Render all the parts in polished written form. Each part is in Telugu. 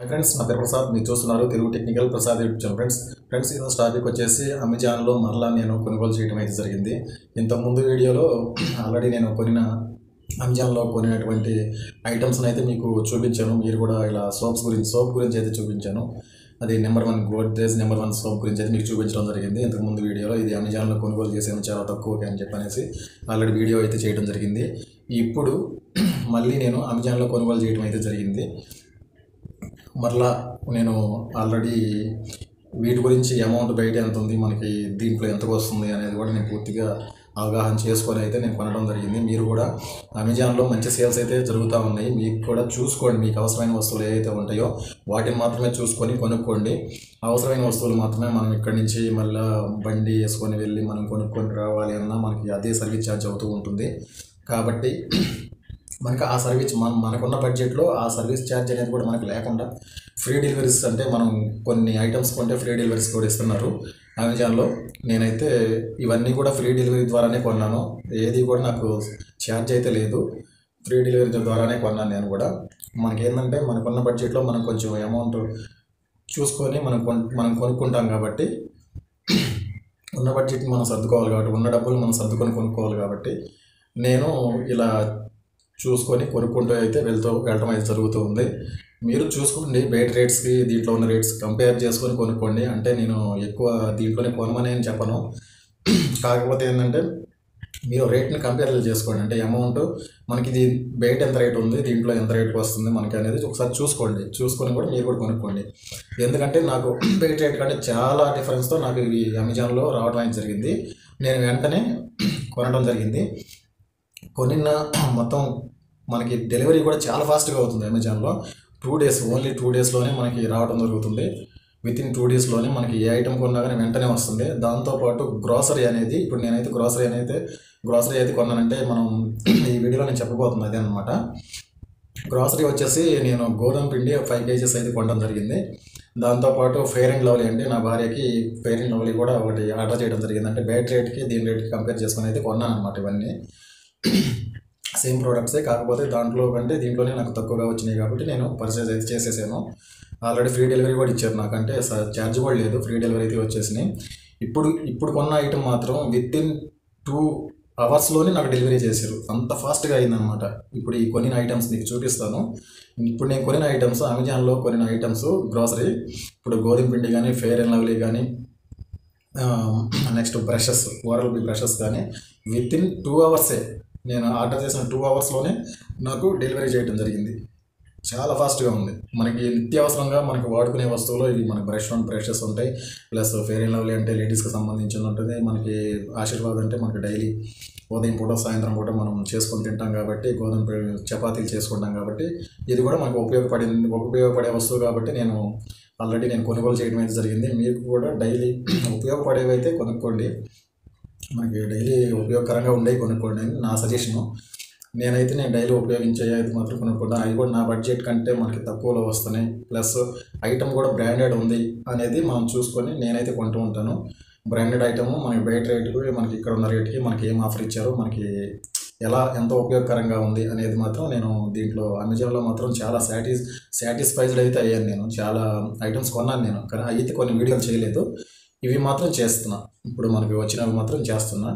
ఫ్రెండ్స్ నా పేరు ప్రసాద్. మీరు చూస్తున్నారు Telugu technical Prasad YouTube channel. Friends ఈరోజు టాపిక్ వచ్చేసి అమెజాన్లో మరలా నేను కొనుగోలు చేయడం అయితే జరిగింది. ఇంతకుముందు వీడియోలో ఆల్రెడీ నేను అమెజాన్లో కొనినటువంటి ఐటమ్స్ని అయితే మీకు చూపించాను. మీరు కూడా ఇలా సోప్ గురించి అయితే చూపించాను. అది నెంబర్ 1 గోద్రేజ్ నెంబర్ 1 సోప్ గురించి అయితే మీకు చూపించడం జరిగింది. ఇంతకుముందు వీడియోలో ఇది అమెజాన్లో కొనుగోలు చేసాను చాలా తక్కువగా అని చెప్పనేసి ఆల్రెడీ వీడియో అయితే చేయడం జరిగింది. ఇప్పుడు మళ్ళీ నేను అమెజాన్లో కొనుగోలు చేయడం అయితే జరిగింది. మరలా నేను ఆల్రెడీ వీటి గురించి అమౌంట్ బయట ఎంత ఉంది, మనకి దీంట్లో ఎంతకు వస్తుంది అనేది కూడా నేను పూర్తిగా అవగాహన చేసుకొని అయితే నేను కొనడం జరిగింది. మీరు కూడా అమెజాన్లో మంచి సేల్స్ అయితే జరుగుతూ ఉన్నాయి. మీకు కూడా చూసుకోండి, మీకు అవసరమైన వస్తువులు ఏవైతే ఉంటాయో వాటిని మాత్రమే చూసుకొని కొనుక్కోండి. అవసరమైన వస్తువులు మాత్రమే మనం ఇక్కడి నుంచి మళ్ళీ బండి వేసుకొని వెళ్ళి మనం కొనుక్కొని రావాలి అన్నా మనకి అదే సర్వీస్ ఛార్జ్ అవుతూ ఉంటుంది. కాబట్టి మనకి ఆ సర్వీస్ మనకున్న బడ్జెట్లో ఆ సర్వీస్ ఛార్జ్ అనేది కూడా మనకు లేకుండా ఫ్రీ డెలివరీస్, అంటే మనం కొన్ని ఐటమ్స్ కొంటే ఫ్రీ డెలివరీస్ కూడా ఇస్తున్నారు అమెజాన్లో. నేనైతే ఇవన్నీ కూడా ఫ్రీ డెలివరీ ద్వారానే కొన్నాను. ఏది కూడా నాకు ఛార్జ్ అయితే లేదు, ఫ్రీ డెలివరీ ద్వారానే కొన్నాను నేను కూడా. మనకేంటంటే మనకున్న బడ్జెట్లో మనం కొంచెం అమౌంట్ చూసుకొని మనం కొనుక్కుంటాం కాబట్టి, ఉన్న బడ్జెట్ని మనం సర్దుకోవాలి కాబట్టి, ఉన్న డబ్బులు మనం సర్దుకొని కొనుక్కోవాలి కాబట్టి నేను ఇలా చూసుకొని కొనుక్కుంటూ అయితే వెళ్ళటం అయితే జరుగుతూ ఉంది. మీరు చూసుకోండి, బయట రేట్స్కి దీంట్లో ఉన్న రేట్స్ కంపేర్ చేసుకొని కొనుక్కోండి. అంటే నేను ఎక్కువ దీంట్లోనే కొనమని అని చెప్పను, కాకపోతే ఏంటంటే మీరు రేట్ని కంపేర్ చేసుకోండి. అంటే అమౌంట్ మనకి ఇది బయట ఎంత రేట్ ఉంది, దీంట్లో ఎంత రేట్కి వస్తుంది మనకి అనేది ఒకసారి చూసుకొని కూడా మీరు కూడా కొనుక్కోండి. ఎందుకంటే నాకు బయట రేట్ కంటే చాలా డిఫరెన్స్తో నాకు ఇది అమెజాన్లో రావడం అనేది జరిగింది. నేను వెంటనే కొనడం జరిగింది. కొనిన మొత్తం మనకి డెలివరీ కూడా చాలా ఫాస్ట్గా అవుతుంది అమెజాన్లో. 2 days, ఓన్లీ 2 daysలోనే మనకి రావడం జరుగుతుంది. వితిన్ 2 daysలోనే మనకి ఏ ఐటమ్ కొన్నా కానీ వెంటనే వస్తుంది. దాంతోపాటు గ్రాసరీ అనేది, ఇప్పుడు నేనైతే గ్రాసరీ అయితే కొన్నానంటే మనం ఈ వీడియోలో నేను చెప్పబోతుంది అదే అనమాట. గ్రాసరీ వచ్చేసి నేను గోధుమ పిండి 5 kgs అయితే కొనడం జరిగింది. దాంతోపాటు ఫెయిర్ అండ్ లవ్లీ, అంటే నా భార్యకి ఫెయిర్ అండ్ లవ్లీ కూడా ఒకటి ఆర్డర్ చేయడం జరిగింది. అంటే బయట రేట్కి దీని రేట్కి కంపేర్ చేసుకొని అయితే కొన్నాను అనమాట. ఇవన్నీ సేమ్ ప్రోడక్ట్సే, కాకపోతే దీంట్లోనే నాకు తక్కువగా వచ్చినాయి కాబట్టి నేను పర్చేజ్ అయితే చేసేసాను. ఆల్రెడీ ఫ్రీ డెలివరీ కూడా ఇచ్చారు నాకు, అంటే ఛార్జ్ కూడా లేదు, ఫ్రీ డెలివరీ అయితే వచ్చేసినాయి. ఇప్పుడు కొన్న ఐటమ్ మాత్రం వితిన్ 2 hours నాకు డెలివరీ చేశారు. అంత ఫాస్ట్గా అయిందనమాట. ఇప్పుడు ఈ కొనిన ఐటమ్స్ మీకు చూపిస్తాను. ఇప్పుడు నేను కొనిన ఐటమ్స్, అమెజాన్లో కొనిన ఐటమ్స్ గ్రాసరీ, ఇప్పుడు గోధుమ పిండి కానీ, ఫెయిర్ అండ్ లవ్లీ కానీ, next brushes, Oral B brushes కానీ వితిన్ 2 hours నేను ఆర్డర్ చేసిన 2 hours నాకు డెలివరీ చేయడం జరిగింది. చాలా ఫాస్ట్గా ఉంది. మనకి నిత్యావసరంగా మనకి వాడుకునే వస్తువులు ఇవి. మనకి బ్రషెస్ ఉంటాయి, ప్లస్ ఫెయిర్ అండ్ లవ్లీ అంటే లేడీస్కి సంబంధించింది ఉంటుంది, మనకి ఆశీర్వాద్ అంటే మనకి డైలీ ఉదయం పూట సాయంత్రం పూట మనం చేసుకొని తింటాం కాబట్టి, గోధుమ చపాతీలు చేసుకుంటాం కాబట్టి ఇది కూడా మనకు ఉపయోగపడే వస్తువు కాబట్టి నేను ఆల్రెడీ కొనుగోలు చేయడం అయితే జరిగింది. మీకు కూడా డైలీ ఉపయోగపడేవి అయితే కొనుక్కోండి, మనకి డైలీ ఉపయోగకరంగా ఉండేవి కొనుక్కోండి అని నా సజెషను. నేను డైలీ ఉపయోగించేవి అయితే మాత్రం కొనుక్కుంటాను. అవి కూడా నా బడ్జెట్ కంటే మనకి తక్కువలో వస్తున్నాయి, ప్లస్ ఐటమ్ కూడా బ్రాండెడ్ ఉంది అనేది మనం చూసుకొని నేనైతే కొంటూ ఉంటాను. బ్రాండెడ్ ఐటమ్ మనకి బయట రేటుకి, మనకి ఇక్కడ ఉన్న రేటుకి మనకి ఏం ఆఫర్ ఇచ్చారో, మనకి ఎంత ఉపయోగకరంగా ఉంది అనేది మాత్రం నేను దీంట్లో అమెజాన్లో మాత్రం చాలా సాటిస్ఫైడ్ అయితే అయ్యాను. నేను చాలా ఐటమ్స్ కొన్నాను నేను, కానీ అయితే కొన్ని వీడియోలు చేయలేదు. ఇవి మాత్రం చేస్తున్నా, ఇప్పుడు మనకి వచ్చినవి మాత్రం చేస్తున్నా.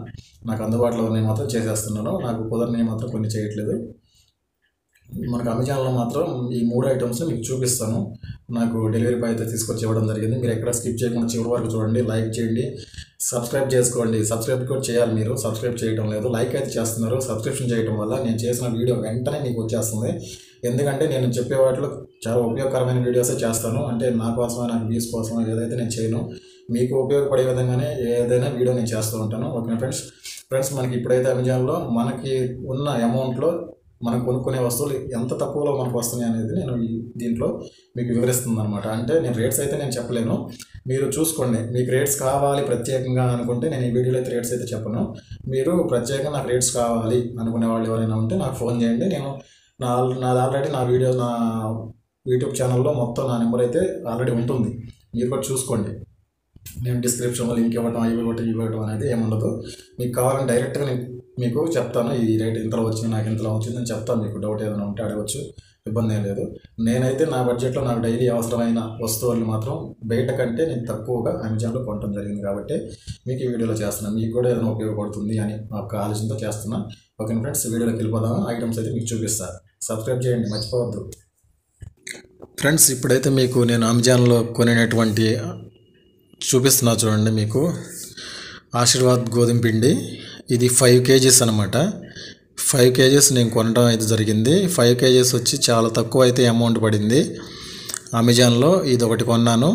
నాకు అందుబాటులో ఉన్నవి మాత్రం చేసేస్తున్నాను, నాకు కుదరని మాత్రం కొన్ని చేయట్లేదు. మనకు అమెజాన్లో మాత్రం ఈ 3 ఐటమ్స్ మీకు చూపిస్తాను. నాకు డెలివరీ బాయ్ అయితే తీసుకొచ్చి ఇవ్వడం జరిగింది. మీరు ఎక్కడ స్కిప్ చేయకుండా చివరి వరకు చూడండి, లైక్ చేయండి, సబ్స్క్రైబ్ చేసుకోండి. సబ్స్క్రైబ్ కూడా చేయాలి, మీరు సబ్స్క్రైబ్ చేయడం లేదు, లైక్ అయితే చేస్తున్నారు. సబ్స్క్రిప్షన్ చేయడం వల్ల నేను చేసిన వీడియో వెంటనే మీకు వచ్చేస్తుంది. ఎందుకంటే నేను చెప్పే వాటిలో చాలా ఉపయోగకరమైన వీడియోసే చేస్తాను. అంటే నా కోసమే, నాకు వ్యూస్ కోసమే ఏదైతే నేను చేయను, మీకు ఉపయోగపడే విధంగానే ఏదైనా వీడియో నేను చేస్తూ ఉంటాను. ఓకే ఫ్రెండ్స్, మనకి ఇప్పుడైతే అమెజాన్లో మనకి ఉన్న అమౌంట్లో మనం కొనుక్కునే వస్తువులు ఎంత తక్కువలో మనకు వస్తున్నాయి అనేది నేను దీంట్లో మీకు వివరిస్తుంది అనమాట. అంటే నేను రేట్స్ అయితే నేను చెప్పలేను, మీరు చూసుకోండి. మీకు రేట్స్ కావాలి ప్రత్యేకంగా అనుకుంటే నేను ఈ వీడియోలో అయితే రేట్స్ అయితే చెప్పను. మీరు ప్రత్యేకంగా నాకు రేట్స్ కావాలి అనుకునే వాళ్ళు ఎవరైనా ఉంటే నాకు ఫోన్ చేయండి. నేను ఆల్రెడీ నా యూట్యూబ్ ఛానల్లో మొత్తం నా నెంబర్ అయితే ఆల్రెడీ ఉంటుంది, మీరు కూడా చూసుకోండి. నేను డిస్క్రిప్షన్లో లింక్ ఇవ్వడం, ఇవ్వటం అనేది ఏముండదు. మీకు కావాలని డైరెక్ట్గా నేను మీకు చెప్తాను. ఈ రేట్ ఇంతలో వచ్చింది, నాకు ఇంతలో వచ్చిందని చెప్తాను. మీకు డౌట్ ఏదైనా ఉంటే అడగచ్చు, ఇబ్బంది ఏం లేదు. నేనైతే నా బడ్జెట్లో నాకు డైలీ అవసరమైన వస్తువులు మాత్రం బయట కంటే నేను తక్కువగా అమెజాన్లో కొనడం జరిగింది కాబట్టి మీకు ఈ వీడియోలో చేస్తున్నాను. మీకు కూడా ఏదైనా ఉపయోగపడుతుంది అని ఒక ఆలోచనతో చేస్తున్నా. ఓకే ఫ్రెండ్స్, వీడియోలోకి వెళ్ళిపోదాము. ఐటమ్స్ అయితే మీకు చూపిస్తాను. సబ్స్క్రైబ్ చేయండి, మర్చిపోవద్దు ఫ్రెండ్స్. ఇప్పుడైతే మీకు నేను అమెజాన్లో కొనినటువంటి చూపిస్తున్నా చూడండి. మీకు ఆశీర్వాద్ గోధుమ పిండి, ఇది 5 kgs అనమాట. 5 kgs నేను కొనడం అయితే జరిగింది. 5 kgs వచ్చి చాలా తక్కువ అయితే అమౌంట్ పడింది అమెజాన్లో. ఇది ఒకటి కొన్నాను,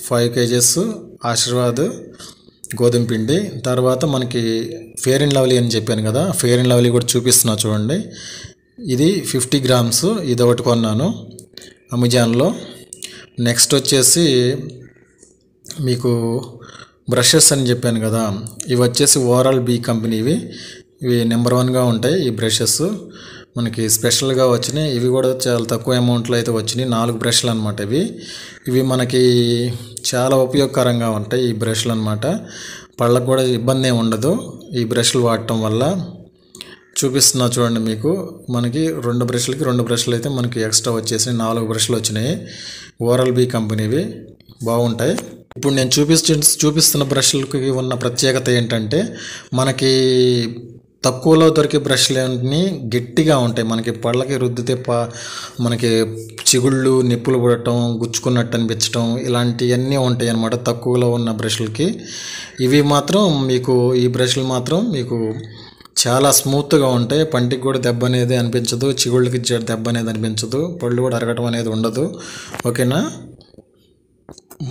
5 kgs ఆశీర్వాద్ గోధుమ పిండి. తర్వాత మనకి ఫెయిర్ అండ్ లవ్లీ అని చెప్పాను కదా, ఫెయిర్ అండ్ లవ్లీ కూడా చూపిస్తున్నా చూడండి. ఇది 50 grams, ఇది ఒకటి కొన్నాను అమెజాన్లో. నెక్స్ట్ వచ్చేసి మీకు బ్రషెస్ అని చెప్పాను కదా, ఇవి వచ్చేసి ఓరల్ బీ కంపెనీవి. ఇవి నెంబర్ 1గా ఉంటాయి ఈ బ్రషెస్. మనకి స్పెషల్గా వచ్చినాయి. ఇవి కూడా చాలా తక్కువ అమౌంట్లో అయితే వచ్చినాయి. 4 బ్రష్లు అనమాట ఇవి మనకి చాలా ఉపయోగకరంగా ఉంటాయి ఈ బ్రష్లు అనమాట. పళ్ళకు కూడా ఇబ్బంది ఏమి ఉండదు ఈ బ్రష్లు వాడటం వల్ల. చూపిస్తున్నా చూడండి. మీకు మనకి 2 బ్రష్లకి 2 బ్రష్లు అయితే మనకి ఎక్స్ట్రా వచ్చేసి 4 బ్రష్లు వచ్చినాయి. ఓరల్ బీ కంపెనీవి బాగుంటాయి. ఇప్పుడు నేను చూపిస్తున్న బ్రష్లకి ఉన్న ప్రత్యేకత ఏంటంటే, మనకి తక్కువలో దొరికే బ్రష్లన్నీ గట్టిగా ఉంటాయి. మనకి పళ్ళకి రుద్దితే మనకి చిగుళ్ళు, నిప్పులు పడటం, గుచ్చుకున్నట్టు అనిపించడం, ఇలాంటివన్నీ ఉంటాయి అన్నమాట తక్కువలో ఉన్న బ్రష్లకి. ఇవి మాత్రం మీకు ఈ బ్రష్లు మాత్రం మీకు చాలా స్మూత్గా ఉంటాయి. పంటికి కూడా దెబ్బ అనేది అనిపించదు, చిగుళ్ళకి దెబ్బ అనేది అనిపించదు, పళ్ళు కూడా అరగటం అనేది ఉండదు. ఓకేనా.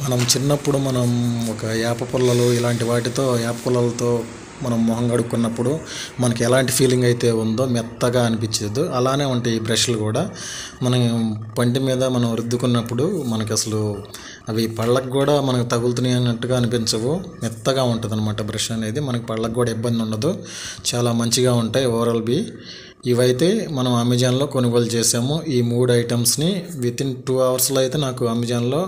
మనం చిన్నప్పుడు మనం ఒక వేప పుల్లలు ఇలాంటి వాటితో, వేప పుల్లలతో మనం మొహం కడుక్కున్నప్పుడు మనకి ఎలాంటి ఫీలింగ్ అయితే ఉందో, మెత్తగా అనిపించదు, అలానే ఉంటాయి ఈ బ్రష్లు కూడా. మనం పంటి మీద మనం రుద్దుకున్నప్పుడు మనకి అసలు అవి పళ్ళకు కూడా మనకు తగులుతున్నాయి అన్నట్టుగా అనిపించవు, మెత్తగా ఉంటుంది అనమాట బ్రష్ అనేది. మనకి పళ్ళకు కూడా ఇబ్బంది ఉండదు, చాలా మంచిగా ఉంటాయి ఓరల్ బీ. ఇవైతే మనం అమెజాన్లో కొనుగోలు చేసాము. ఈ 3 ఐటమ్స్ని వితిన్ 2 అవర్స్లో అయితే నాకు అమెజాన్లో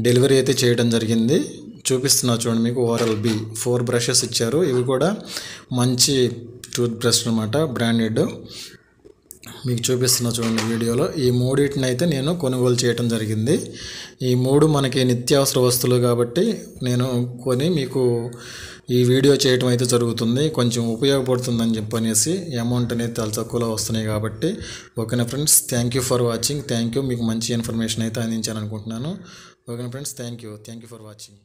డెలివరీ అయితే చేయడం జరిగింది. చూపిస్తున్నా చూడండి. మీకు ఓరల్ బీ 4 బ్రషెస్ ఇచ్చారు. ఇవి కూడా మంచి టూత్ బ్రష్ అనమాట, బ్రాండెడ్. మీకు చూపిస్తున్నా చూడండి వీడియోలో. ఈ 3 అయితే నేను కొనుగోలు చేయడం జరిగింది. ఈ 3 మనకి నిత్యావసర వస్తువులు కాబట్టి నేను కొని మీకు ఈ వీడియో చేయటం అయితే జరుగుతుంది. కొంచెం ఉపయోగపడుతుందని చెప్పనేసి అమౌంట్ అనేది చాలా తక్కువలో వస్తున్నాయి కాబట్టి. ఓకేనా friends, thank you for watching. Thank you. మీకు మంచి ఇన్ఫర్మేషన్ అయితే అందించాను అనుకుంటున్నాను. ఓకేనా friends, thank you for watching.